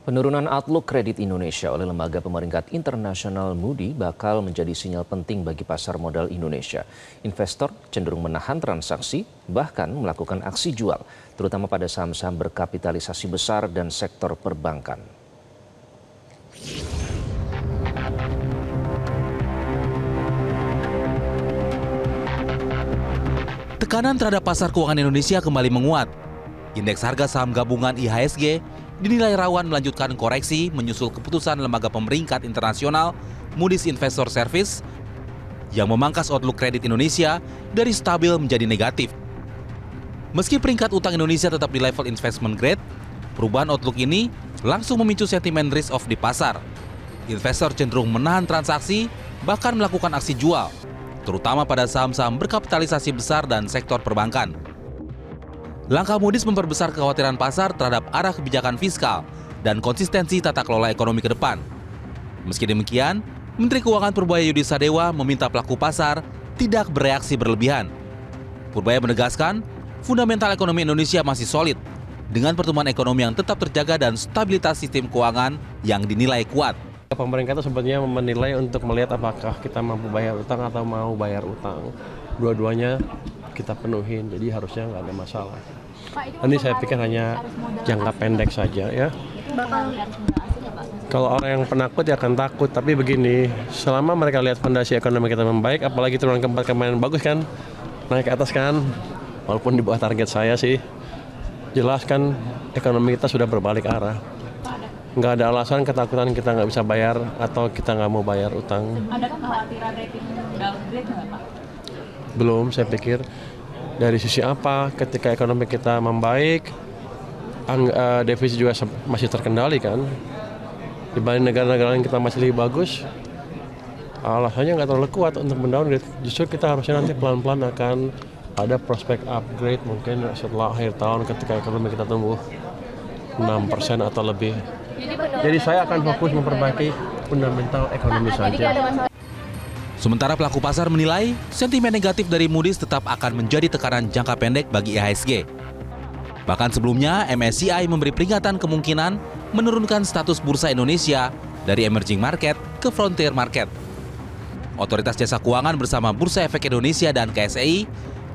Penurunan outlook kredit Indonesia oleh lembaga pemeringkat internasional Moody bakal menjadi sinyal penting bagi pasar modal Indonesia. Investor cenderung menahan transaksi, bahkan melakukan aksi jual, terutama pada saham-saham berkapitalisasi besar dan sektor perbankan. Tekanan terhadap pasar keuangan Indonesia kembali menguat. Indeks harga saham gabungan IHSG dinilai rawan melanjutkan koreksi menyusul keputusan lembaga pemeringkat internasional Moody's Investor Service yang memangkas outlook kredit Indonesia dari stabil menjadi negatif. Meski peringkat utang Indonesia tetap di level investment grade, perubahan outlook ini langsung memicu sentimen risk off di pasar. Investor cenderung menahan transaksi, bahkan melakukan aksi jual, terutama pada saham-saham berkapitalisasi besar dan sektor perbankan. Langkah Moody's memperbesar kekhawatiran pasar terhadap arah kebijakan fiskal dan konsistensi tata kelola ekonomi ke depan. Meski demikian, Menteri Keuangan Purbaya Yudi Sadewa meminta pelaku pasar tidak bereaksi berlebihan. Purbaya menegaskan, fundamental ekonomi Indonesia masih solid, dengan pertumbuhan ekonomi yang tetap terjaga dan stabilitas sistem keuangan yang dinilai kuat. Pemerintah itu sebetulnya menilai untuk melihat apakah kita mampu bayar utang atau mau bayar utang. Dua-duanya kita penuhin, jadi harusnya nggak ada masalah. Ini saya pikir hanya jangka pendek saja ya. Kalau orang yang penakut ya akan takut, tapi begini, selama mereka lihat fondasi ekonomi kita membaik, apalagi triwulan keempat kemarin bagus kan, naik ke atas kan, walaupun di bawah target saya sih, jelas kan ekonomi kita sudah berbalik arah. Nggak ada alasan ketakutan kita nggak bisa bayar atau kita nggak mau bayar utang. Ada kekhawatiran rating downgrade nggak Pak? Belum, saya pikir dari sisi apa ketika ekonomi kita membaik, defisit juga masih terkendali kan. Dibanding negara-negara yang kita masih lebih bagus, alasannya nggak terlalu kuat untuk mendowngrade. Justru kita harusnya nanti pelan-pelan akan ada prospek upgrade mungkin setelah akhir tahun ketika ekonomi kita tumbuh 6% atau lebih. Jadi saya akan fokus memperbaiki fundamental ekonomi saja. Sementara pelaku pasar menilai sentimen negatif dari Moody's tetap akan menjadi tekanan jangka pendek bagi IHSG. Bahkan sebelumnya, MSCI memberi peringatan kemungkinan menurunkan status bursa Indonesia dari emerging market ke frontier market. Otoritas Jasa Keuangan bersama Bursa Efek Indonesia dan KSEI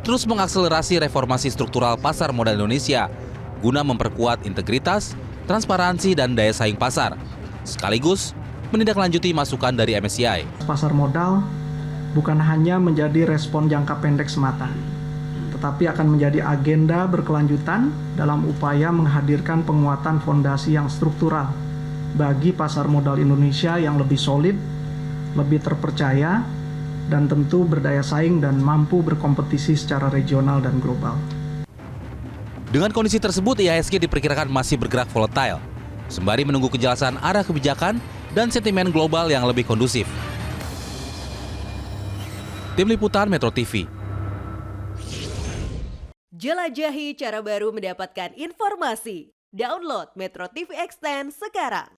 terus mengakselerasi reformasi struktural pasar modal Indonesia guna memperkuat integritas, transparansi, dan daya saing pasar, sekaligus menindaklanjuti masukan dari MSCI. Pasar modal bukan hanya menjadi respon jangka pendek semata, tetapi akan menjadi agenda berkelanjutan dalam upaya menghadirkan penguatan fondasi yang struktural bagi pasar modal Indonesia yang lebih solid, lebih terpercaya, dan tentu berdaya saing dan mampu berkompetisi secara regional dan global. Dengan kondisi tersebut, IHSG diperkirakan masih bergerak volatile, sembari menunggu kejelasan arah kebijakan dan sentimen global yang lebih kondusif. Tim Liputan Metro TV. Jelajahi cara baru mendapatkan informasi. Download Metro TV Extend sekarang.